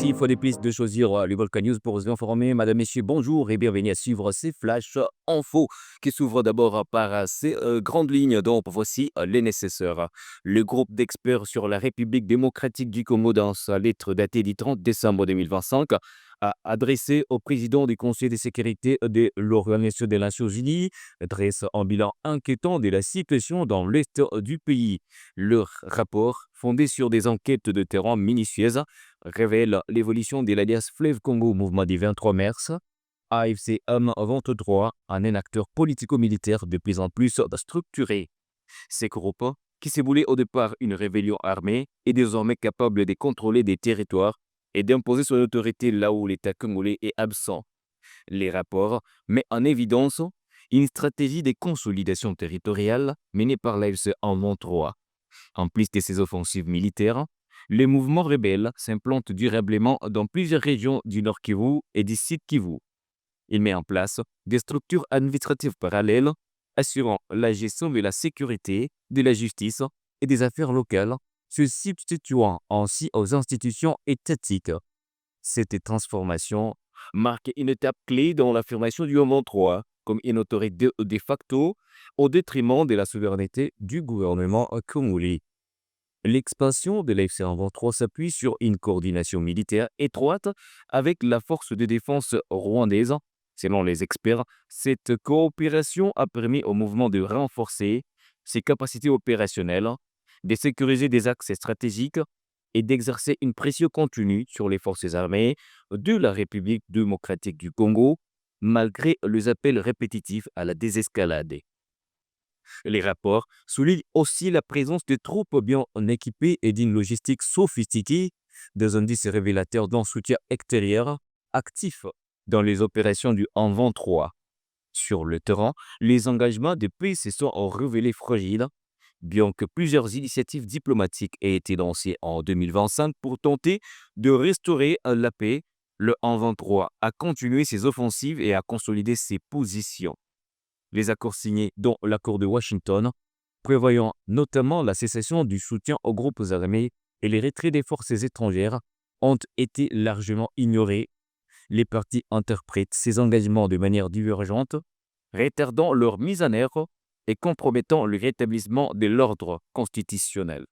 Merci, une fois de plus, de choisir le Volcan News pour vous informer. Madame, Messieurs, bonjour et bienvenue à suivre ces flash infos qui s'ouvrent d'abord par ces grandes lignes. Donc, voici les nécessaires. Le groupe d'experts sur la République démocratique du Congo, dans sa lettre datée du 30 décembre 2025, a adressé au président du Conseil de sécurité de l'Organisation des Nations Unies, dresse un bilan inquiétant de la situation dans l'est du pays. Leur rapport, fondé sur des enquêtes de terrain minutieuses, révèle l'évolution de l'alliance Fleuve Congo Mouvement du 23 mars, AFC M23, en un acteur politico-militaire de plus en plus structuré. Ces groupes, qui se voulaient au départ une rébellion armée, est désormais capable de contrôler des territoires et d'imposer son autorité là où l'État congolais est absent. Les rapports mettent en évidence une stratégie de consolidation territoriale menée par l'AFC M23. En plus de ces offensives militaires, les mouvements rebelles s'implantent durablement dans plusieurs régions du Nord Kivu et du Sud Kivu. Il met en place des structures administratives parallèles assurant la gestion de la sécurité, de la justice et des affaires locales, se substituant ainsi aux institutions étatiques. Cette transformation marque une étape clé dans l'affirmation du M23 comme une autorité de facto au détriment de la souveraineté du gouvernement congolais. L'expansion de l'AFC M23 s'appuie sur une coordination militaire étroite avec la force de défense rwandaise. Selon les experts, cette coopération a permis au mouvement de renforcer ses capacités opérationnelles, de sécuriser des axes stratégiques et d'exercer une pression continue sur les forces armées de la République démocratique du Congo, malgré les appels répétitifs à la désescalade. Les rapports soulignent aussi la présence de troupes bien équipées et d'une logistique sophistiquée, des indices révélateurs d'un soutien extérieur actif dans les opérations du M23. Sur le terrain, les engagements de paix se sont révélés fragiles, bien que plusieurs initiatives diplomatiques aient été lancées en 2025 pour tenter de restaurer la paix. Le M23 a continué ses offensives et a consolidé ses positions. Les accords signés, dont l'accord de Washington, prévoyant notamment la cessation du soutien aux groupes armés et les retraits des forces étrangères, ont été largement ignorés. Les partis interprètent ces engagements de manière divergente, retardant leur mise en œuvre et compromettant le rétablissement de l'ordre constitutionnel.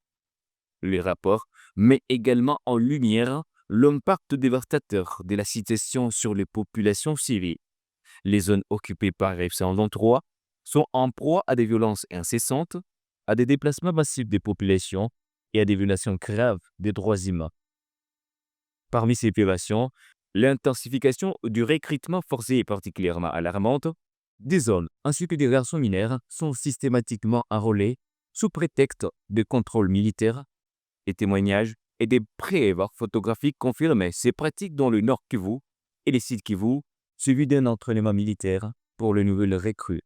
Le rapport met également en lumière l'impact dévastateur de la situation sur les populations civiles. Les zones occupées par l'AFC M23 sont en proie à des violences incessantes, à des déplacements massifs des populations et à des violations graves des droits humains. Parmi ces violations, l'intensification du recrutement forcé est particulièrement alarmante. Des zones ainsi que des garçons mineurs sont systématiquement enrôlés sous prétexte de contrôle militaire. Les témoignages et des preuves photographiques confirment ces pratiques dans le Nord Kivu et le Sud Kivu, suivi d'un entraînement militaire pour les nouvelles recrues.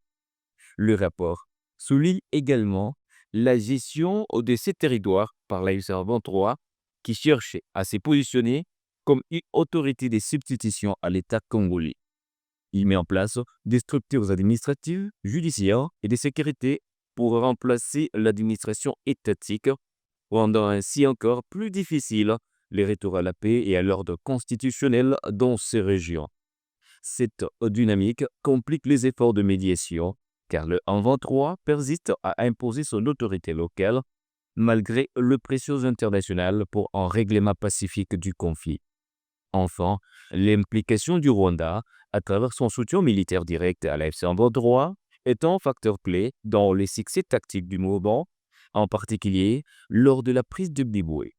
Le rapport souligne également la gestion de ces territoires par l'AFC M23 qui cherche à se positionner comme une autorité de substitution à l'État congolais. Il met en place des structures administratives, judiciaires et de sécurité pour remplacer l'administration étatique, rendant ainsi encore plus difficile le retour à la paix et à l'ordre constitutionnel dans ces régions. Cette dynamique complique les efforts de médiation, car le M23 persiste à imposer son autorité locale, malgré les pressions internationales pour un règlement pacifique du conflit. Enfin, l'implication du Rwanda, à travers son soutien militaire direct à l'AFC M23, est un facteur clé dans les succès tactiques du mouvement, en particulier lors de la prise de Biboué.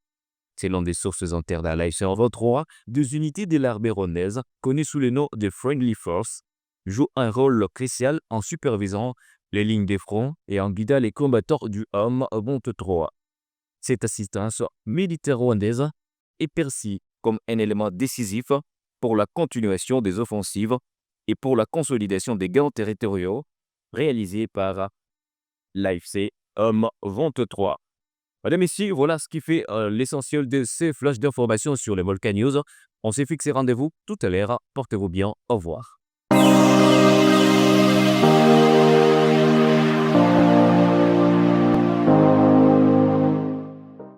Selon des sources internes à l'AFC M23, des unités de l'armée rwandaise, connues sous le nom de Friendly Force, jouent un rôle crucial en supervisant les lignes de front et en guidant les combattants du M23. Cette assistance militaire rwandaise est perçue comme un élément décisif pour la continuation des offensives et pour la consolidation des gains territoriaux réalisés par l'AFC M23. Madame, Messieurs, voilà ce qui fait l'essentiel de ces flashs d'informations sur les Volcan News. On s'est fixé rendez-vous tout à l'heure. Portez-vous bien. Au revoir.